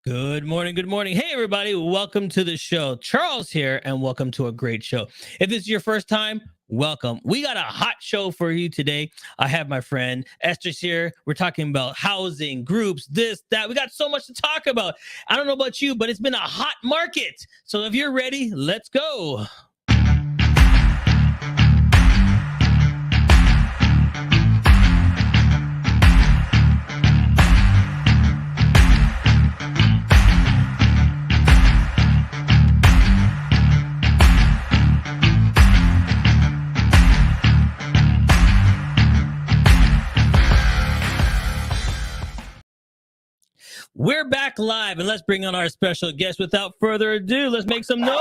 Good morning. Good morning. Hey, everybody. Welcome to the show. Charles here, and welcome to a great show. If this is your first time, welcome. We got a hot show for you today. I have my friend Eszters here. We're talking about housing, groups, this, that. We got so much to talk about. I don't know about you, but it's been a hot market. So if you're ready, let's go. We're back live, and let's bring on our special guest. Without further ado, let's make some noise.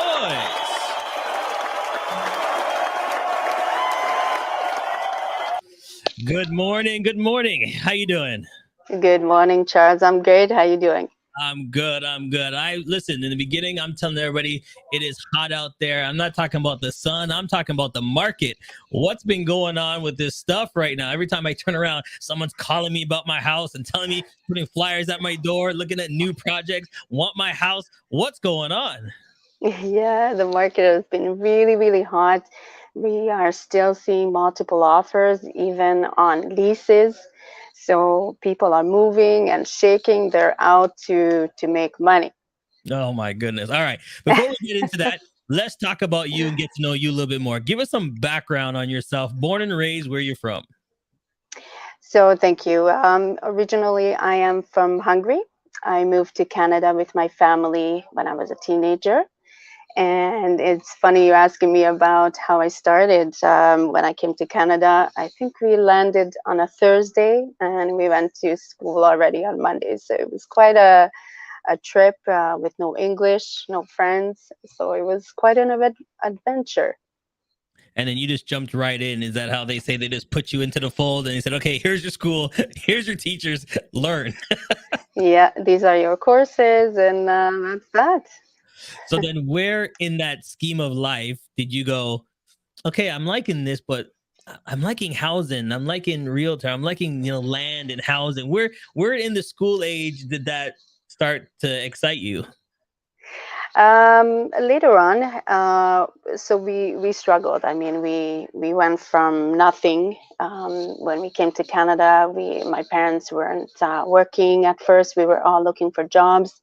Good morning. Good morning. How you doing? Good morning, Charles. I'm great. How you doing? I'm good. I listen, in the beginning, I'm telling everybody it is hot out there. I'm not talking about the sun. I'm talking about the market. What's been going on with this stuff right now? Every time I turn around, someone's calling me about my house and telling me, putting flyers at my door, looking at new projects, want my house. What's going on? Yeah, the market has been really, really hot. We are still seeing multiple offers, even on leases. So people are moving and shaking. They're out to make money. Oh my goodness. All right. Before we get into that, let's talk about you and get to know you a little bit more. Give us some background on yourself. Born and raised, where you're from. So thank you. Originally, I am from Hungary. I moved to Canada with my family when I was a teenager. And it's funny you asking me about how I started. When I came to Canada, I think we landed on a Thursday and we went to school already on Monday. So it was quite a trip with no English, no friends. So it was quite an adventure. And then you just jumped right in. Is that how they say they just put you into the fold and they said, okay, here's your school, here's your teachers, learn. Yeah, these are your courses, and that's that. So then where in that scheme of life did you go, okay, I'm liking this, but I'm liking housing, I'm liking realtor, I'm liking, land and housing. Where in the school age did that start to excite you? Later on, so we struggled. I mean, we went from nothing. When we came to Canada, my parents weren't working at first. We were all looking for jobs.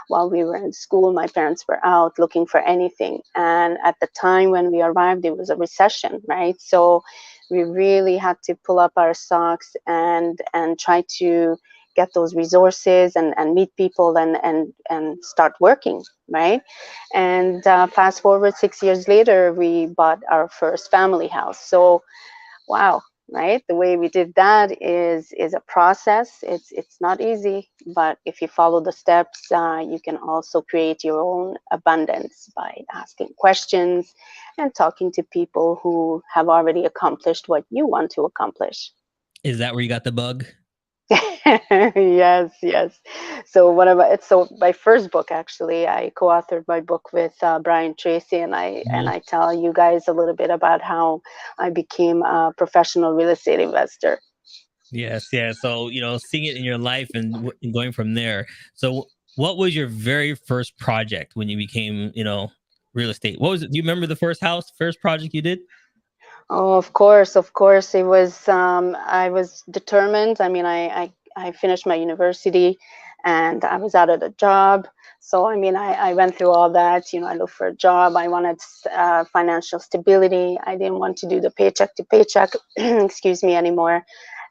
While we were in school, my parents were out looking for anything. And at the time when we arrived, it was a recession, right? So we really had to pull up our socks and try to get those resources and meet people and start working, right? And fast forward 6 years later, we bought our first family house. So wow, right? The way we did that is a process. It's not easy, but if you follow the steps, you can also create your own abundance by asking questions and talking to people who have already accomplished what you want to accomplish. Is that where you got the bug? Yes, yes. So what about it? So my first book, actually, I co-authored my book with Brian Tracy, and I tell you guys a little bit about how I became a professional real estate investor. Yes, yeah. So, seeing it in your life and going from there. So, what was your very first project when you became, real estate? What was it? Do you remember the first project you did? Oh, of course, of course. It was I was determined. I mean, I finished my university and I was out of the job. So, I mean, I went through all that. I looked for a job. I wanted financial stability. I didn't want to do the paycheck to paycheck, excuse me, anymore.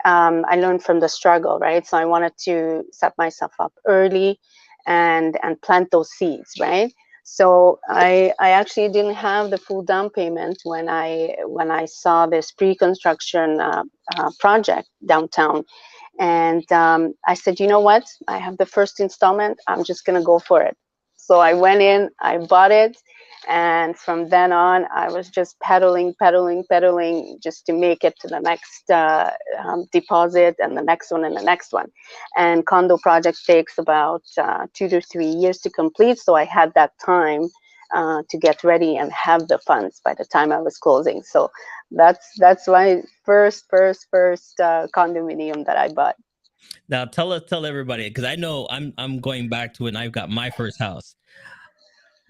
I learned from the struggle, right? So I wanted to set myself up early and plant those seeds, right? So I actually didn't have the full down payment when I saw this pre-construction project downtown, and I said, you know what? I have the first installment. I'm just gonna go for it. So I went in, I bought it, and from then on, I was just pedaling, pedaling, pedaling, just to make it to the next deposit and the next one and the next one. And condo project takes about 2 to 3 years to complete, so I had that time to get ready and have the funds by the time I was closing. So that's my first condominium that I bought. Now tell everybody, because I know I'm going back to when I got my first house.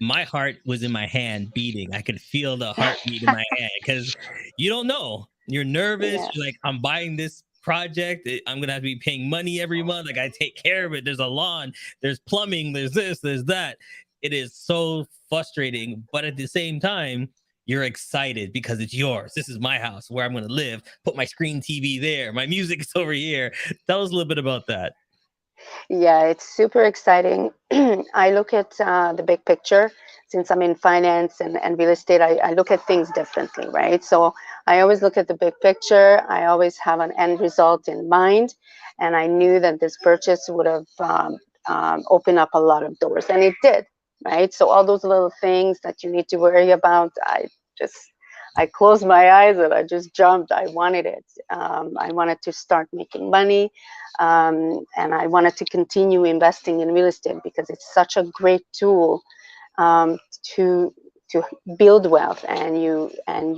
My heart was in my hand beating. I could feel the heartbeat in my hand because you don't know. You're nervous. Yes. You're like, I'm buying this project. I'm gonna have to be paying money every month. Like I take care of it. There's a lawn, there's plumbing, there's this, there's that. It is so frustrating, but at the same time, you're excited because it's yours. This is my house where I'm gonna live. Put my screen TV there. My music is over here. Tell us a little bit about that. Yeah, it's super exciting. I look at the big picture. Since I'm in finance and real estate, I look at things differently, right? So I always look at the big picture. I always have an end result in mind. And I knew that this purchase would have opened up a lot of doors, and it did, right? So all those little things that you need to worry about, just I closed my eyes and I just jumped. I wanted it. I wanted to start making money, and I wanted to continue investing in real estate because it's such a great tool um, to to build wealth, and you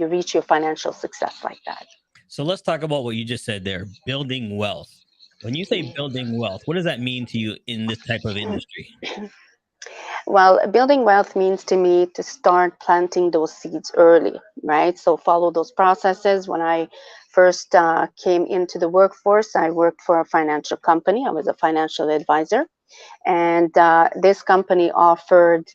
reach your financial success like that. So let's talk about what you just said there, building wealth. When you say building wealth, what does that mean to you in this type of industry? Well, building wealth means to me to start planting those seeds early, right? So follow those processes. When I first came into the workforce, I worked for a financial company. I was a financial advisor, and this company offered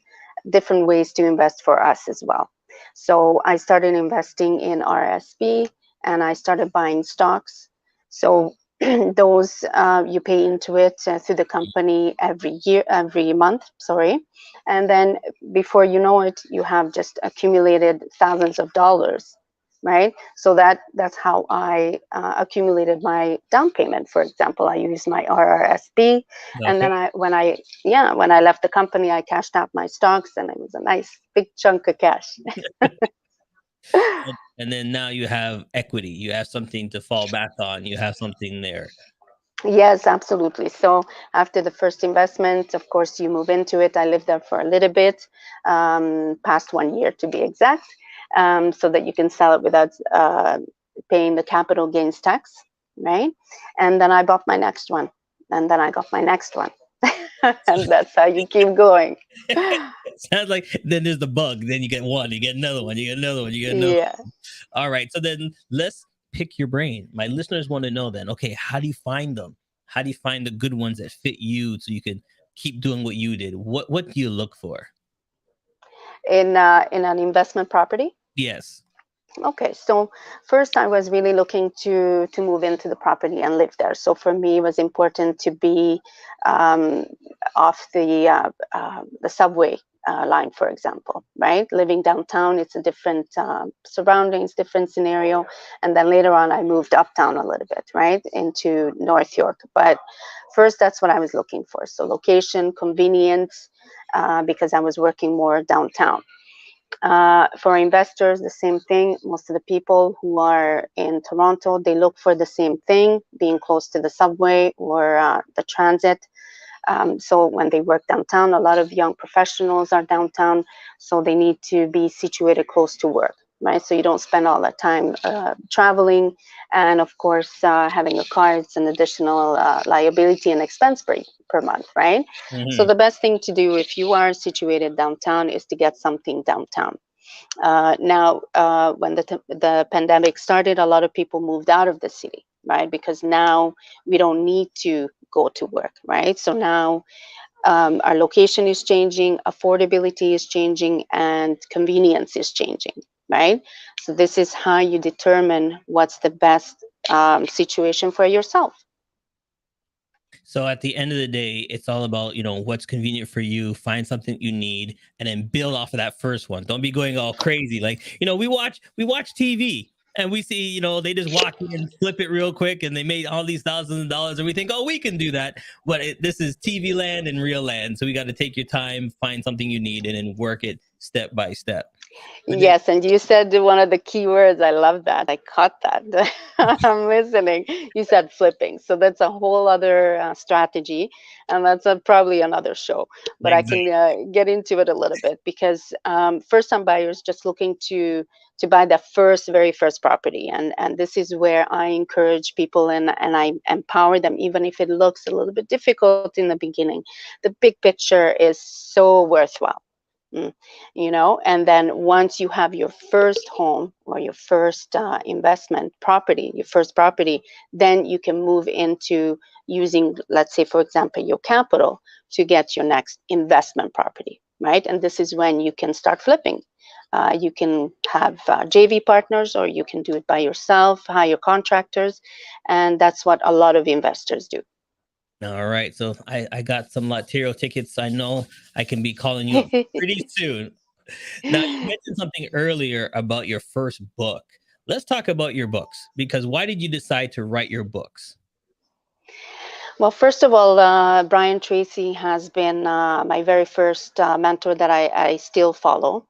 different ways to invest for us as well. So I started investing in RSP, and I started buying stocks. So those you pay into it through the company every month, sorry. And then before you know it, you have just accumulated thousands of dollars, right? So that's how I accumulated my down payment. For example, I used my RRSP, and Okay. then when I left the company, I cashed out my stocks, and it was a nice big chunk of cash. And then now you have equity. You have something to fall back on. You have something there. Yes, absolutely. So after the first investment, of course, you move into it. I lived there for a little bit, past 1 year to be exact, so that you can sell it without paying the capital gains tax, right? And then I bought my next one, and then I got my next one, and that's how you keep going. Sounds like then there's the bug. Then you get one, you get another one, you get another one, you get another. Yeah. All right. So then let's pick your brain. My listeners want to know then, okay, how do you find them? How do you find the good ones that fit you so you can keep doing what you did? What do you look for? In an investment property. Yes. Okay, so first I was really looking to move into the property and live there. So for me, it was important to be um, off the subway line, for example, right? Living downtown, it's a different surroundings, different scenario. And then later on, I moved uptown a little bit, right, into North York. But first, that's what I was looking for. So location, convenience, because I was working more downtown. For investors, the same thing. Most of the people who are in Toronto, they look for the same thing, being close to the subway or the transit. So when they work downtown, a lot of young professionals are downtown, so they need to be situated close to work, right? So you don't spend all that time traveling, and of course, having a car, it's an additional liability and expense per month, right? So Hmm. the best thing to do if you are situated downtown is to get something downtown. Now, when the pandemic started, a lot of people moved out of the city, right? Because now we don't need to go to work, right? So now our location is changing, affordability is changing, and convenience is changing, right? So this is how you determine what's the best situation for yourself. So at the end of the day, it's all about, what's convenient for you, find something you need, and then build off of that first one. Don't be going all crazy. Like, we watch TV and we see, they just walk in and flip it real quick and they made all these thousands of dollars and we think, oh, we can do that. But this is TV land and real land. So we got to take your time, find something you need, and then work it step by step. But then, Yes, and you said one of the key words. I love that. I caught that. I'm listening. You said flipping. So that's a whole other strategy, and that's probably another show. But I exactly. can get into it a little bit because first-time buyers just looking to buy the very first property, and this is where I encourage people and I empower them, even if it looks a little bit difficult in the beginning. The big picture is so worthwhile. Mm, and then once you have your first home or your first investment property, your first property, then you can move into using, let's say, for example, your capital to get your next investment property, right? And this is when you can start flipping. You can have JV partners, or you can do it by yourself, hire contractors, and that's what a lot of investors do. All right. So I got some Latero tickets. I know I can be calling you up pretty soon. Now, you mentioned something earlier about your first book. Let's talk about your books, because why did you decide to write your books? Well, first of all, Brian Tracy has been my very first mentor that I still follow.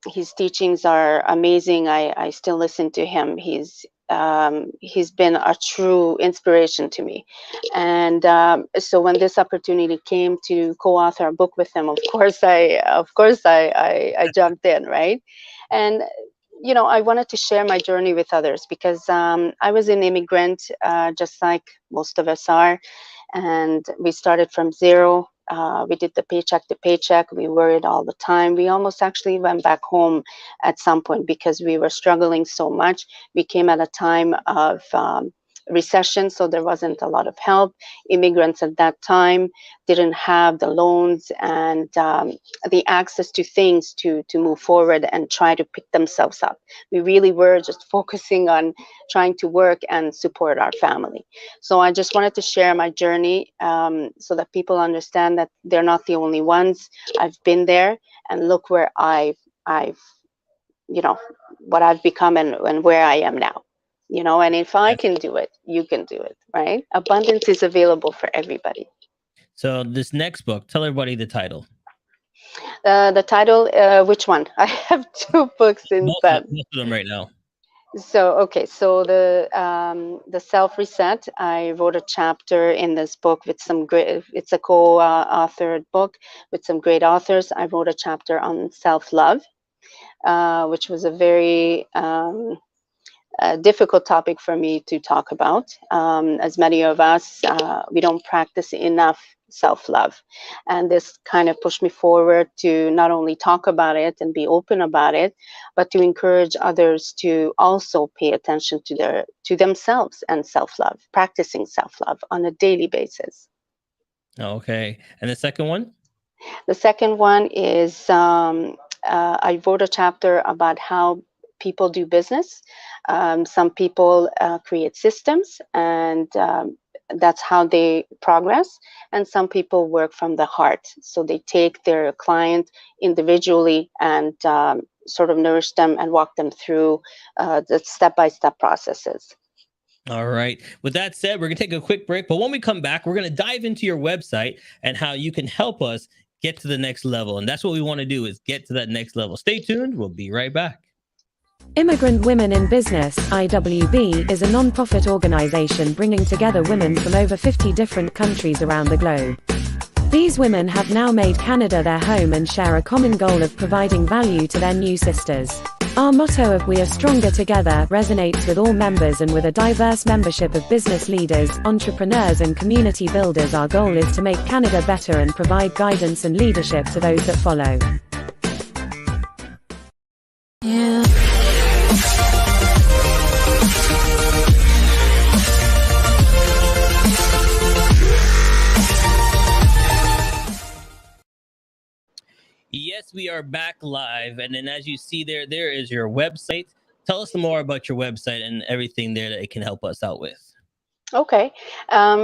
His teachings are amazing. I still listen to him. He's been a true inspiration to me. And so when this opportunity came to co-author a book with him, of course I jumped in, right? And I wanted to share my journey with others because I was an immigrant, just like most of us are, and we started from zero. We did the paycheck to paycheck. We worried all the time. We almost actually went back home at some point because we were struggling so much. We came at a time of recession, so there wasn't a lot of help. Immigrants at that time didn't have the loans and the access to things to move forward and try to pick themselves up. We really were just focusing on trying to work and support our family. So I just wanted to share my journey so that people understand that they're not the only ones. I've been there, and look where I've what I've become and where I am now. And if I Yeah. can do it, you can do it, right? Abundance is available for everybody. So this next book, tell everybody the title. The title, which one? I have two books in that. Both of them right now. So okay, so the self reset. I wrote a chapter in this book with some great. It's a co-authored book with some great authors. I wrote a chapter on self love, which was a very difficult topic for me to talk about. As many of us, we don't practice enough self-love, and this kind of pushed me forward to not only talk about it and be open about it, but to encourage others to also pay attention to themselves and self-love, practicing self-love on a daily basis. Okay. And the second one? The second one is I wrote a chapter about how people do business. Some people create systems, and that's how they progress. And some people work from the heart. So they take their client individually and sort of nourish them and walk them through the step-by-step processes. All right. With that said, we're going to take a quick break. But when we come back, we're going to dive into your website and how you can help us get to the next level. And that's what we want to do, is get to that next level. Stay tuned. We'll be right back. Immigrant Women in Business, IWB, is a non-profit organization bringing together women from over 50 different countries around the globe. These women have now made Canada their home and share a common goal of providing value to their new sisters. Our motto of "We are stronger together" resonates with all members, and with a diverse membership of business leaders, entrepreneurs and community builders, our goal is to make Canada better and provide guidance and leadership to those that follow. Yes, we are back live. And then as you see there is your website. Tell us some more about your website and everything there that it can help us out with. Okay,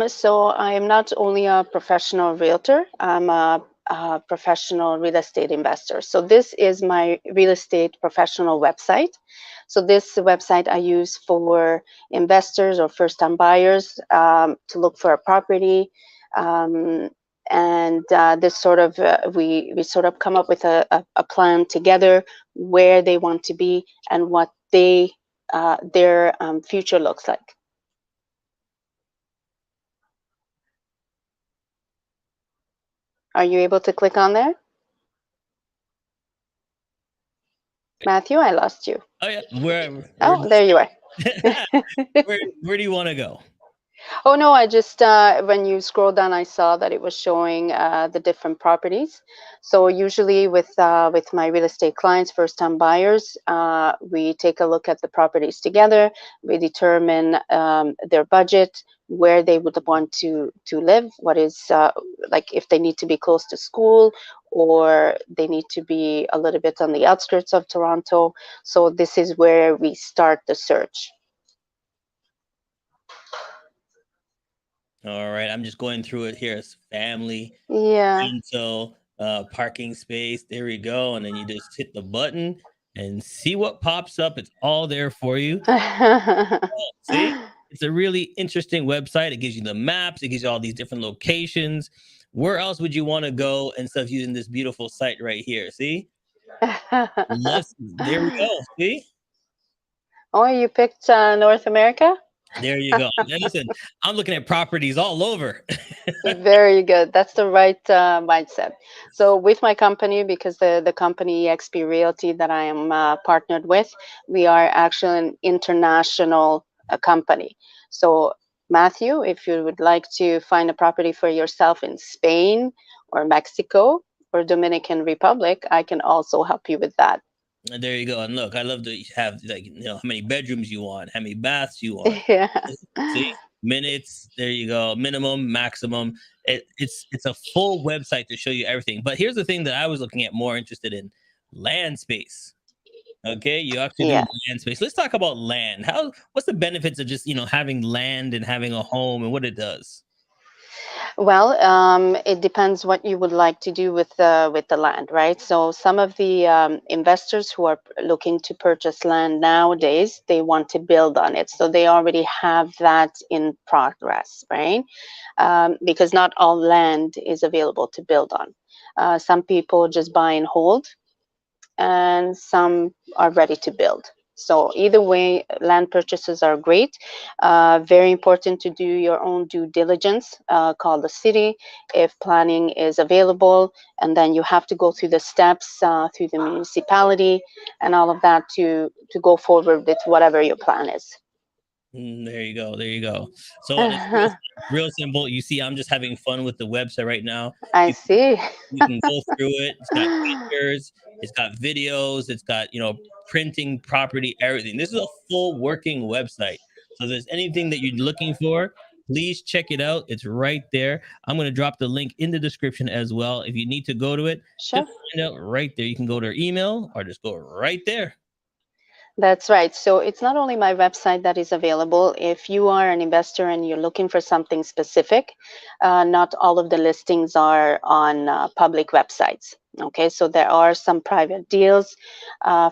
so I am not only a professional realtor. professional real estate investors. So this is my real estate professional website. So this website I use for investors or first-time buyers to look for a property. And this sort of we sort of come up with a plan together where they want to be and what their future looks like. Are you able to click on there? Matthew, I lost you. Oh yeah, where There you are. where do you want to go? Oh no, I just when you scroll down, I saw that it was showing the different properties. So usually with my real estate clients, first-time buyers, we take a look at the properties together. We determine their budget, where they would want to live, what is like if they need to be close to school or they need to be a little bit on the outskirts of Toronto. So this is where we start the search. All right, I'm just going through it here. It's family, Yeah. rental, parking space. There we go. And then you just hit the button and see what pops up. It's all there for you. See, it's a really interesting website. It gives you the maps. It gives you all these different locations. Where else would you want to go and stuff using this beautiful site right here? See, there we go. See, Oh, you picked North America? there you go. Now, listen, I'm looking at properties all over. Very good. That's the right mindset. So with my company, because the company XP Realty that I am partnered with, we are actually an international company. So Matthew, if you would like to find a property for yourself in Spain or Mexico or Dominican Republic, I can also help you with that. And there you go. And look, I love to have like how many bedrooms you want, how many baths you want. Yeah. See, minutes. There you go. Minimum, maximum. It's a full website to show you everything. But here's the thing that I was looking at, more interested in: land space. Okay, you actually do Yeah. land space. Let's talk about land. What's the benefits of just having land and having a home and what it does? Well, it depends what you would like to do with the land, right? So some of the investors who are looking to purchase land nowadays, they want to build on it, so they already have that in progress, right? Because not all land is available to build on. Some people just buy and hold, and some are ready to build. So either way, land purchases are great. Very important to do your own due diligence. Call the city if planning is available, and then you have to go through the steps through the municipality and all of that to go forward with whatever your plan is. There you go. There you go. So and it's real simple. You see, I'm just having fun with the website right now. I You see. you can go through it. It's got pictures, it's got videos, it's got printing, property, everything. This is a full working website. So if there's anything that you're looking for, please check it out. It's right there. I'm going to drop the link in the description as well. If you need to go to it, Sure. just find out right there. You can go to their email or just go right there. That's right. So it's not only my website that is available. If you are an investor and you're looking for something specific, not all of the listings are on public websites. Okay, so there are some private deals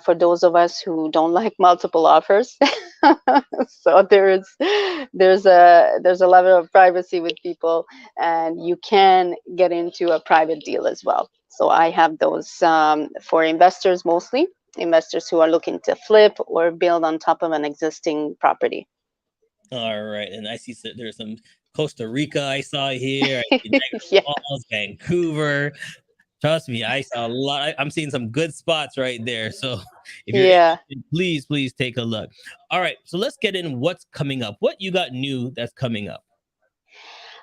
for those of us who don't like multiple offers. So there's a level of privacy with people, and you can get into a private deal as well. So I have those for investors mostly. Investors who are looking to flip or build on top of an existing property. All right. And I see there's some Costa Rica I saw here. I see Niagara Yeah. Falls, Vancouver. Trust me, I saw a lot. I'm seeing some good spots right there. So if you're Yeah. interested, please take a look. All right. So let's get in what's coming up. What you got new that's coming up?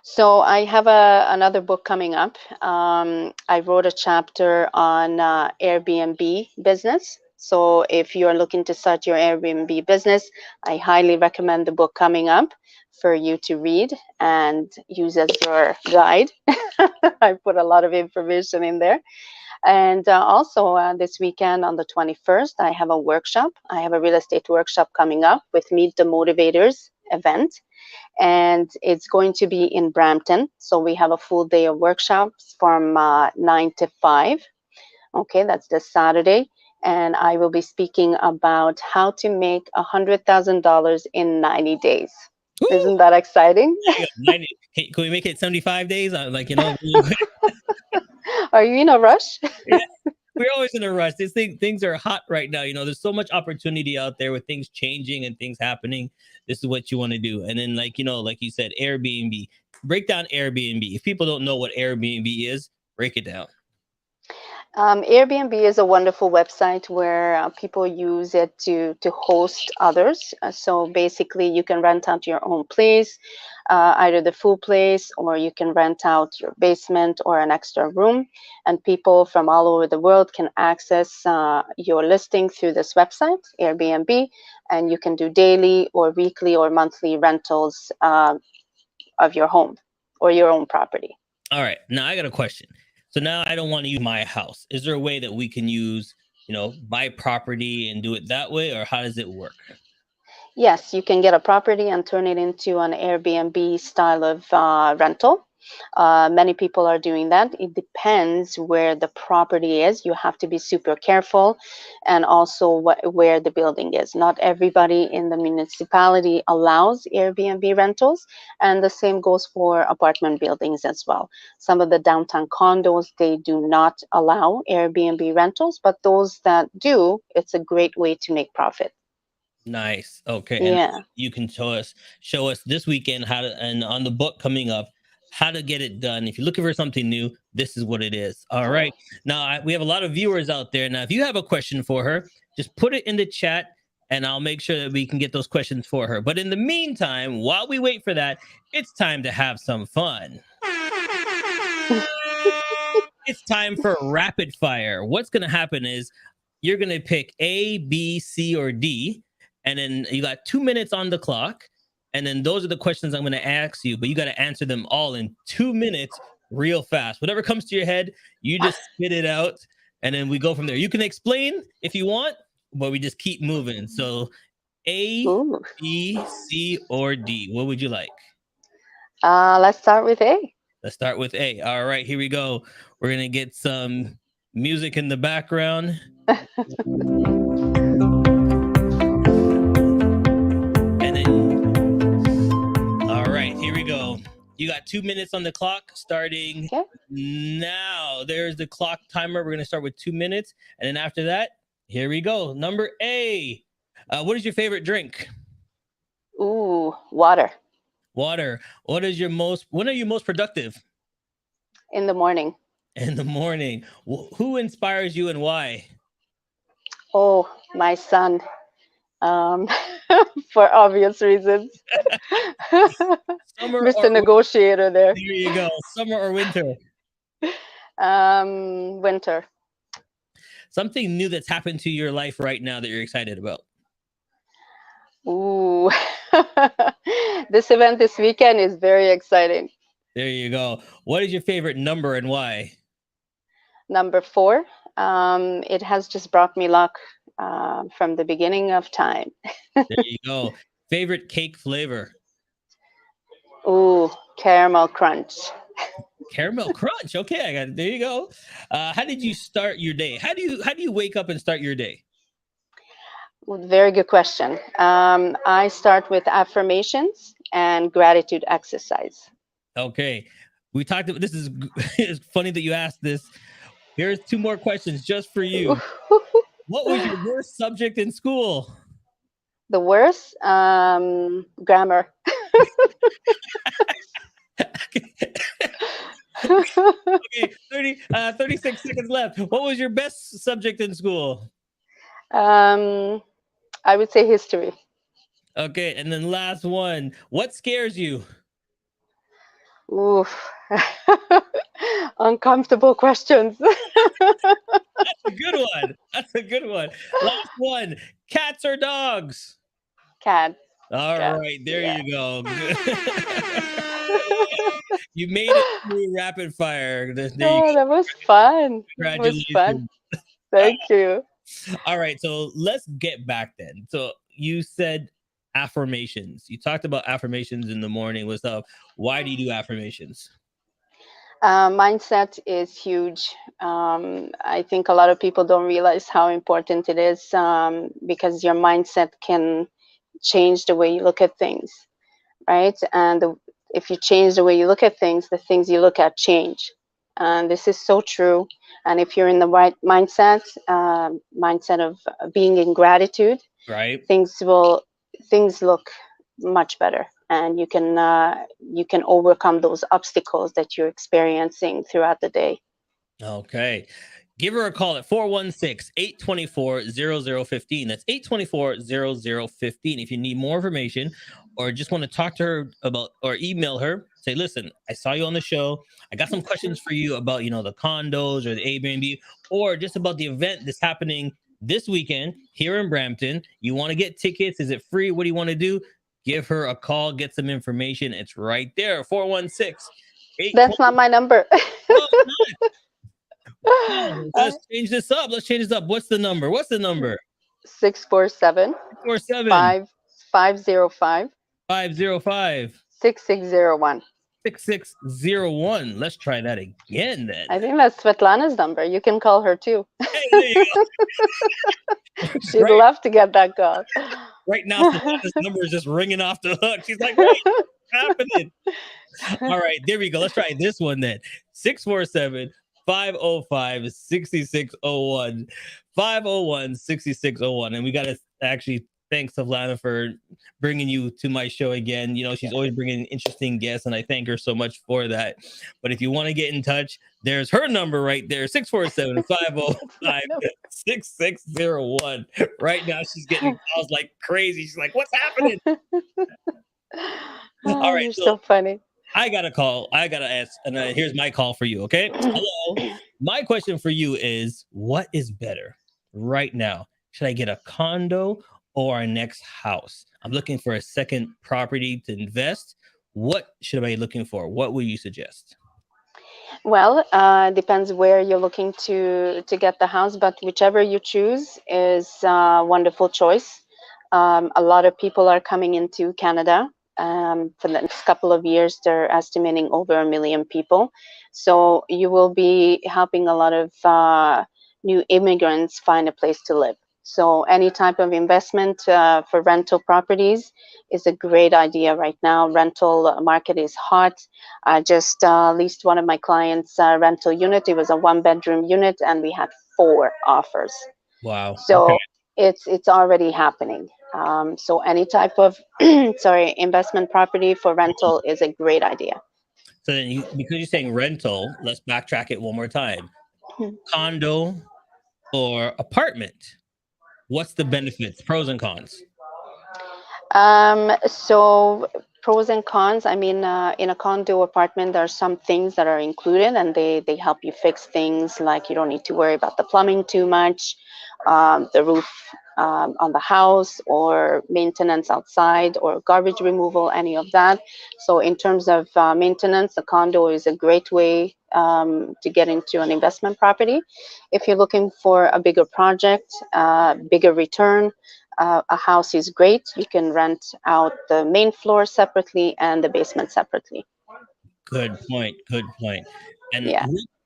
So I have another book coming up. I wrote a chapter on Airbnb business. So if you are looking to start your Airbnb business, I highly recommend the book coming up for you to read and use as your guide. I put a lot of information in there. And also this weekend on the 21st, I have a workshop. I have a real estate workshop coming up with Meet the Motivators event, and it's going to be in Brampton. So we have a full day of workshops from 9 to 5. Okay, that's this Saturday. And I will be speaking about how to make $100,000 in 90 days. Woo! Isn't that exciting? There you go. 90. Can we make it 75 days? Like, really quick. Are you in a rush? Yeah, we're always in a rush. Things are hot right now. There's so much opportunity out there with things changing and things happening. This is what you want to do. And then, like you said, Airbnb. Break down Airbnb. If people don't know what Airbnb is, break it down. Airbnb is a wonderful website where people use it to host others. So basically, you can rent out your own place, either the full place, or you can rent out your basement or an extra room. And people from all over the world can access your listing through this website, Airbnb, and you can do daily or weekly or monthly rentals of your home or your own property. All right. Now I got a question. So now I don't want to use my house. Is there a way that we can use, buy property and do it that way, or how does it work? Yes, you can get a property and turn it into an Airbnb style of rental. Many people are doing that. It depends where the property is. You have to be super careful, and also where the building is. Not everybody in the municipality allows Airbnb rentals, and the same goes for apartment buildings as well. Some of the downtown condos, they do not allow Airbnb rentals, but those that do, it's a great way to make profit. Nice. Okay. Yeah. And you can show us this weekend how to, and on the book coming up, how to get it done. If you're looking for something new, this is what it is. All right. Now we have a lot of viewers out there. Now, if you have a question for her, just put it in the chat and I'll make sure that we can get those questions for her. But in the meantime, while we wait for that, it's time to have some fun. It's time for rapid fire. What's going to happen is you're going to pick A, B, C, or D. And then you got 2 minutes on the clock. And then those are the questions I'm going to ask you, but you got to answer them all in 2 minutes real fast. Whatever comes to your head, you just spit it out. And then we go from there. You can explain if you want, but we just keep moving. So A, B, C, or D. What would you like? Let's start with A. Let's start with A. All right, here we go. We're going to get some music in the background. You got 2 minutes on the clock starting now. There's the clock timer. We're going to start with 2 minutes. And then after that, here we go. Number A. What is your favorite drink? Ooh, water. Water. When are you most productive? In the morning. In the morning. Who inspires you and why? Oh, my son. For obvious reasons. Mr. Negotiator there. There you go. Summer or winter? Winter. Something new that's happened to your life right now that you're excited about? Ooh. This event this weekend is very exciting. There you go. What is your favorite number and why? Number 4. It has just brought me luck. From the beginning of time. There you go. Favorite cake flavor? Ooh, caramel crunch. Caramel crunch. Okay, I got it. There you go. How did you start your day? How do you wake up and start your day? Well, very good question. I start with affirmations and gratitude exercise. Okay, we talked about this. It's funny that you asked this. Here's 2 more questions just for you. What was your worst subject in school? The worst? Grammar. Okay, 36 seconds left. What was your best subject in school? I would say history. Okay, and then last one. What scares you? Oof. Uncomfortable questions. That's a good one. That's a good one. Last one. Cats or dogs? Cat. All right, there you go. You made it through rapid fire. That was fun. Congratulations. It was fun. Thank you. All right, so let's get back then. So you said affirmations. You talked about affirmations in the morning with stuff. Why do you do affirmations? Mindset is huge. I think a lot of people don't realize how important it is, because your mindset can change the way you look at things, right? And if you change the way you look at things, the things you look at change. And this is so true. And if you're in the right mindset of being in gratitude, Right. things look much better, and you can overcome those obstacles that you're experiencing throughout the day. Okay. Give her a call at 416-824-0015. That's 824-0015. If you need more information or just want to talk to her about or email her, say, listen, I saw you on the show. I got some questions for you about, the condos or the Airbnb, or just about the event that's happening this weekend here in Brampton. You want to get tickets? Is it free? What do you want to do? Give her a call, get some information. It's right there. 416-824. That's not my number. Oh, let's change this up. What's the number? 647 47 505 505 6601. 6601. Let's try that again then. I think that's Svetlana's number. You can call her too. Hey, there you go. She'd love to get that call. Right now, Svetlana's number is just ringing off the hook. She's like, wait, what's happening? All right, there we go. Let's try this one then. 647 505 6601. 501 6601. And we got to actually thank Svetlana for bringing you to my show again. She's always bringing interesting guests, and I thank her so much for that. But if you want to get in touch, there's her number right there, 647 505 6601. Right now, she's getting calls like crazy. She's like, what's happening? All right. You're so funny. I got a call. I got to ask, and here's my call for you, okay? Hello. My question for you is, what is better right now? Should I get a condo or our next house? I'm looking for a second property to invest. What should I be looking for? What would you suggest? Well, depends where you're looking to get the house, but whichever you choose is a wonderful choice. A lot of people are coming into Canada. For the next couple of years, they're estimating over 1 million people. So you will be helping a lot of new immigrants find a place to live. So any type of investment for rental properties is a great idea right now. Rental market is hot. I just leased one of my clients' rental unit. It was a 1-bedroom unit, and we had 4 offers. Wow. So okay. It's already happening. So any type of investment property for rental is a great idea. So then, because you're saying rental, let's backtrack it one more time. Condo or apartment? What's the benefits, pros and cons? So pros and cons. I mean, in a condo apartment, there are some things that are included, and they help you fix things like you don't need to worry about the plumbing too much, the roof on the house, or maintenance outside, or garbage removal, any of that. So in terms of maintenance, a condo is a great way to get into an investment property. If you're looking for a bigger project, bigger return, a house is great. You can rent out the main floor separately and the basement separately. Good point. And Yeah.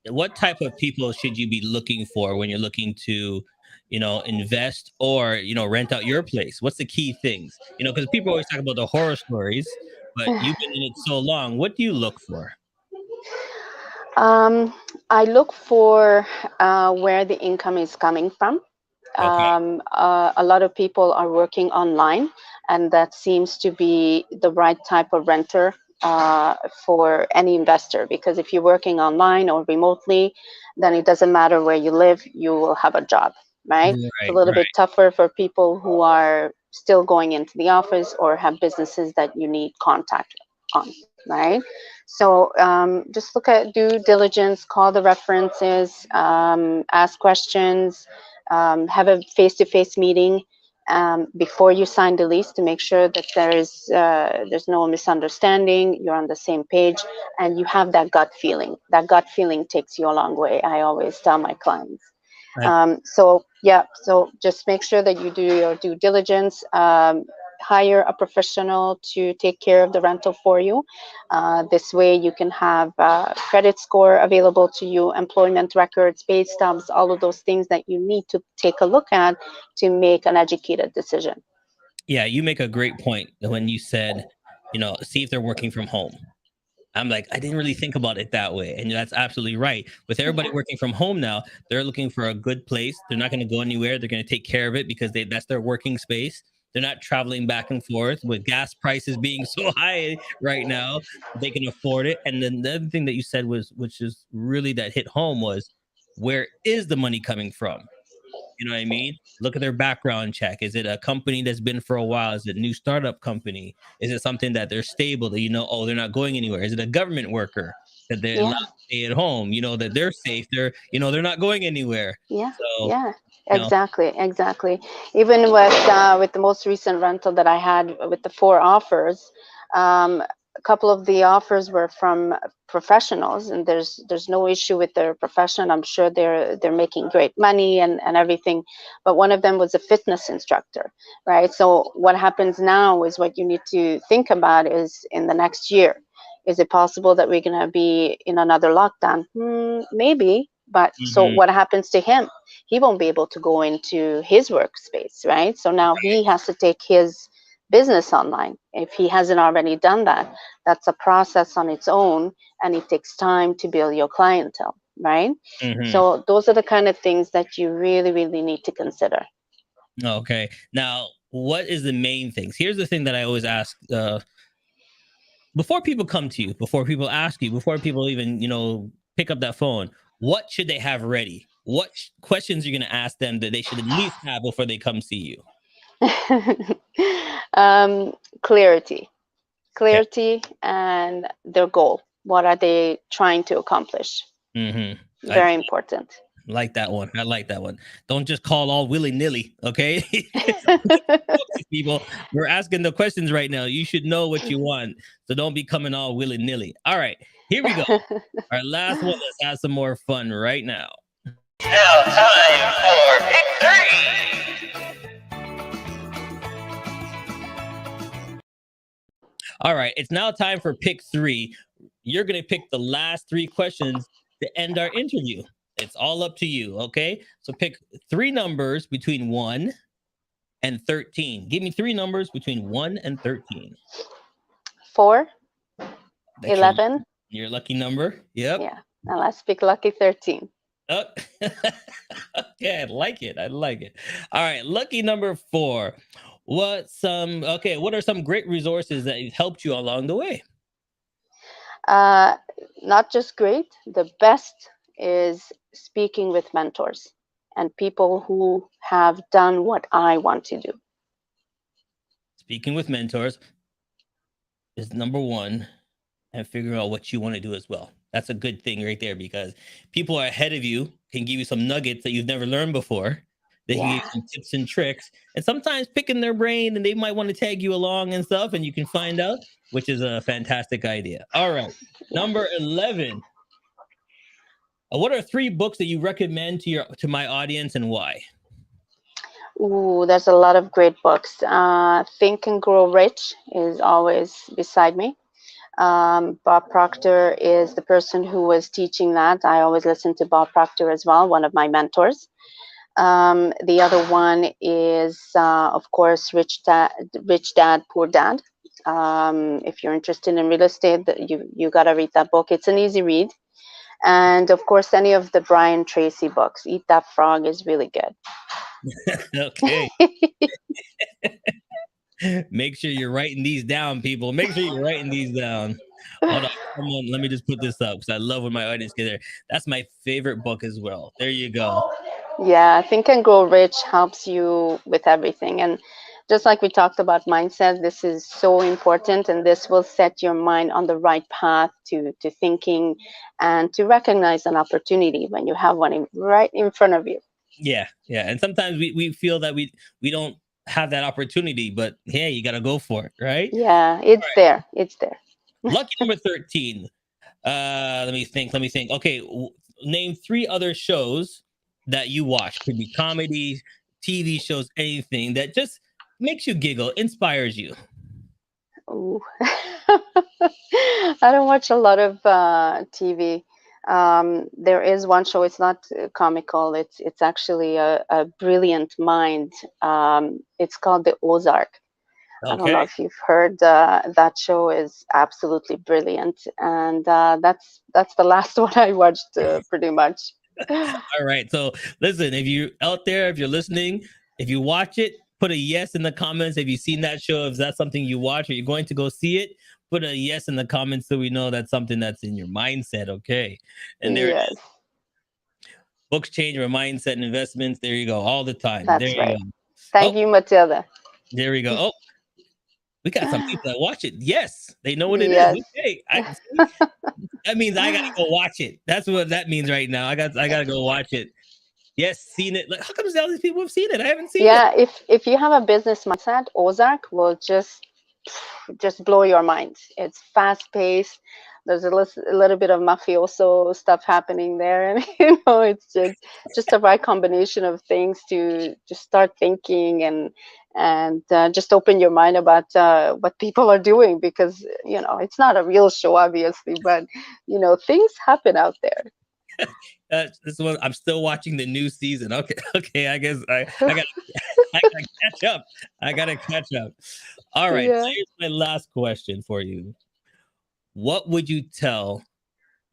what type of people should you be looking for when you're looking to, invest or, rent out your place? What's the key things? Because people always talk about the horror stories, but you've been in it so long. What do you look for? I look for where the income is coming from. Okay. A lot of people are working online, and that seems to be the right type of renter for any investor, because if you're working online or remotely, then it doesn't matter where you live, you will have a job, right? It's a little bit tougher for people who are still going into the office or have businesses that you need contact on, right? So just do diligence, call the references, ask questions, have a face-to-face meeting before you sign the lease to make sure that there's no misunderstanding, you're on the same page, and you have that gut feeling. That gut feeling takes you a long way, I always tell my clients. So just make sure that you do your due diligence. hire a professional to take care of the rental for you. This way you can have credit score available to you, employment records, pay stubs, all of those things that you need to take a look at to make an educated decision. Yeah, you make a great point when you said, see if they're working from home. I'm like, I didn't really think about it that way. And that's absolutely right. With everybody Yeah. working from home now, they're looking for a good place. They're not going to go anywhere. They're going to take care of it because that's their working space. They're not traveling back and forth with gas prices being so high right now. They can afford it. And then the other thing that you said was, which is really that hit home, was where is the money coming from? You know what I mean? Look at their background check. Is it a company that's been for a while? Is it a new startup company? Is it something that they're stable that oh, they're not going anywhere? Is it a government worker that they're allowed Yeah. to stay at home? That they're safe. They're not going anywhere. Yeah, So, yeah, you know, exactly. Even with the most recent rental that I had with the 4 offers, a couple of the offers were from professionals, and there's no issue with their profession. I'm sure they're making great money and everything, but one of them was a fitness instructor, right? So what happens now is what you need to think about is in the next year. Is it possible that we're going to be in another lockdown? Maybe. But so mhm, what happens to him? He won't be able to go into his workspace, right? So now he has to take his business online. If he hasn't already done that, that's a process on its own, and it takes time to build your clientele, right? mhm. So those are the kind of things that you really, really need to consider. Okay. Now, what is the main things? Here's the thing that I always ask before people come to you, before people ask you, before people even, pick up that phone. What should they have ready? What questions are you going to ask them that they should at least have before they come see you? um, clarity, Okay. clarity, and their goal. What are they trying to accomplish? Hmm. I Very important. like that one. I like that one. Don't just call all willy nilly. Okay. People, we're asking the questions right now. You should know what you want. So don't be coming all willy nilly. All right. Here we go. Our last one. Let's have some more fun right now. Now time for victory! All right. It's now time for pick 3. You're going to pick the last 3 questions to end our interview. It's all up to you. Okay. So pick 3 numbers between 1 and 13. Give me 3 numbers between 1 and 13. 4, That's 11. your lucky number. Yep. Yeah. And let's pick lucky 13. Oh. Okay, I like it. I like it. All right, lucky number 4. What are some great resources that have helped you along the way? Not just great, the best is speaking with mentors and people who have done what I want to do. Speaking with mentors is number 1, and figuring out what you want to do as well. That's a good thing right there, because people are ahead of you can give you some nuggets that you've never learned before. They can give Yeah. you some tips and tricks, and sometimes picking their brain, and they might want to tag you along and stuff, and you can find out, which is a fantastic idea. All right, Yeah. number 11. What are 3 books that you recommend to my audience, and why? Ooh, there's a lot of great books. Think and Grow Rich is always beside me. Bob Proctor is the person who was teaching that. I always listen to Bob Proctor as well, one of my mentors. The other one is, of course, Rich Dad, Poor Dad. If you're interested in real estate, you got to read that book. It's an easy read. And of course, any of the Brian Tracy books. Eat That Frog is really good. Okay. Make sure you're writing these down, people. Make sure you're writing these down. Hold on. Someone, let me just put this up because I love when my audience get there. That's my favorite book as well. There you go. Yeah, Think and Grow Rich helps you with everything. And just like we talked about mindset, this is so important, and this will set your mind on the right path to thinking and to recognize an opportunity when you have one right in front of you. Yeah. And sometimes we feel that we don't have that opportunity, but hey, you got to go for it, right? Yeah, it's there. It's there. Lucky number 13. Let me think. Okay, name 3 other shows that you watch. Could be comedy, TV shows, anything that just makes you giggle, inspires you? Ooh. I don't watch a lot of TV. There is one show. It's not comical. It's actually a brilliant mind. It's called the Ozark. I don't know Okay. if you've heard. That show is absolutely brilliant, and that's the last one I watched, pretty much. All right. So listen, if you out there, if you're listening, if you watch it, put a yes in the comments. If you've seen that show, if that's something you watch or you're going to go see it, put a yes in the comments so we know that's something that's in your mindset. Okay. And there it Yes, is. Books change our mindset and investments. There you go. All the time. There that's you right. go. Thank Oh, you, Matilda. there we go. Oh, we got some people that watch it. Yes, they know what it is. Yes. Okay. That means I gotta go watch it. That's what that means right now. I gotta go watch it. Yes, seen it. Like, how come all these people have seen it? I haven't seen it. Yeah, if you have a business mindset, Ozark will just blow your mind. It's fast paced. There's a little bit of mafioso stuff happening there, and it's just a right combination of things to just start thinking and just open your mind about what people are doing, because it's not a real show, obviously, but things happen out there. This one, I'm still watching the new season. Okay, okay. I guess I gotta catch up. I gotta catch up. All right. Yeah. So here's my last question for you. What would you tell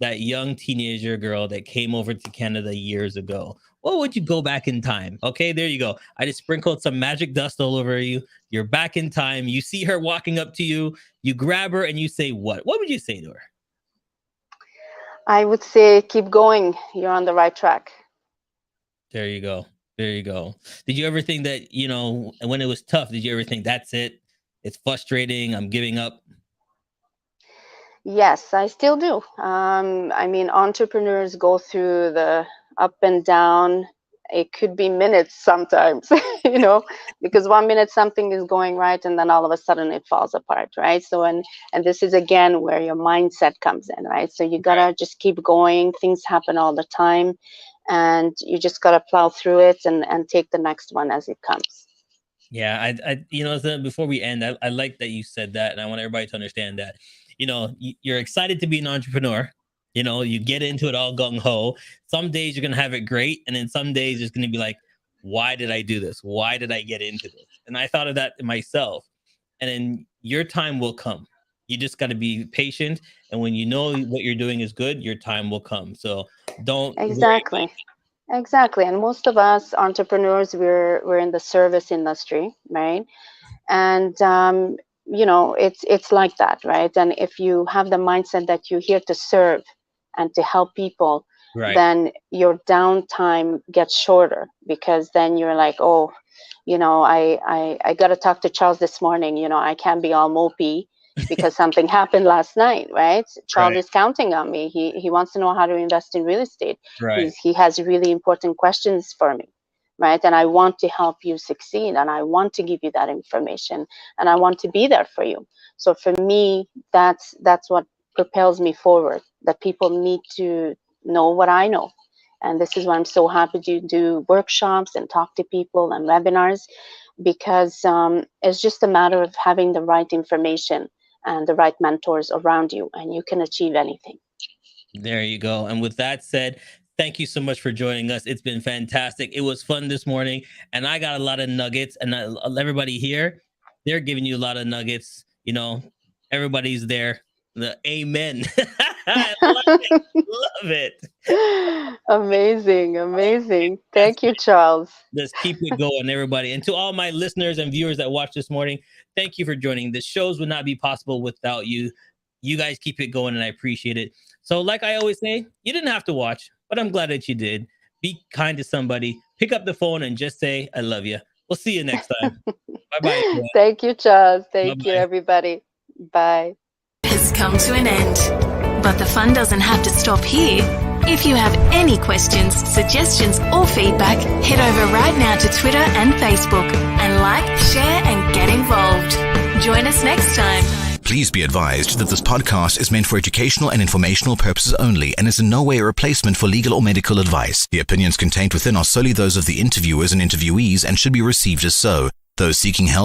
that young teenager girl that came over to Canada years ago? What would you go back in time? Okay, there you go. I just sprinkled some magic dust all over you. You're back in time. You see her walking up to you. You grab her and you say what? What would you say to her? I would say keep going. You're on the right track. There you go. There you go. Did you ever think that, when it was tough, did you ever think that's it? It's frustrating. I'm giving up. Yes, I still do. I mean, entrepreneurs go through the up and down. It could be minutes sometimes, because 1 minute something is going right, and then all of a sudden it falls apart, right? So, and this is again where your mindset comes in, right? So you gotta just keep going. Things happen all the time, and you just gotta plow through it and take the next one as it comes. Yeah, before we end, I like that you said that, and I want everybody to understand that. You're excited to be an entrepreneur. You get into it all gung ho. Some days you're gonna have it great, and then some days it's gonna be like, why did I do this? Why did I get into this? And I thought of that myself. And then your time will come. You just got to be patient, and when you know what you're doing is good, your time will come. So don't Exactly. Exactly. And most of us entrepreneurs, we're in the service industry, right? And it's like that, right? And if you have the mindset that you're here to serve and to help people, Right. then your downtime gets shorter, because then you're like, oh, I got to talk to Charles this morning. I can't be all mopey because something happened last night, right? Charles Right. is counting on me. He wants to know how to invest in real estate. Right. He has really important questions for me, right? And I want to help you succeed, and I want to give you that information, and I want to be there for you. So for me, that's what propels me forward, that people need to know what I know. And this is why I'm so happy to do workshops and talk to people and webinars, because it's just a matter of having the right information and the right mentors around you, and you can achieve anything. There you go. And with that said, thank you so much for joining us. It's been fantastic. It was fun this morning, and I got a lot of nuggets. And everybody here, they're giving you a lot of nuggets. Everybody's there. The amen. I love it. Amazing. Thank you, Charles. Let's keep it going, everybody. And to all my listeners and viewers that watched this morning, thank you for joining. The shows would not be possible without you. You guys keep it going, and I appreciate it. So like I always say, you didn't have to watch, but I'm glad that you did. Be kind to somebody. Pick up the phone and just say, I love you. We'll see you next time. Bye-bye. Thank you, Charles. Thank Bye-bye. you, everybody. Bye. Has come to an end. But the fun doesn't have to stop here. If you have any questions, suggestions, or feedback, head over right now to Twitter and Facebook and like, share, and get involved. Join us next time. Please be advised that this podcast is meant for educational and informational purposes only and is in no way a replacement for legal or medical advice. The opinions contained within are solely those of the interviewers and interviewees and should be received as so. Those seeking help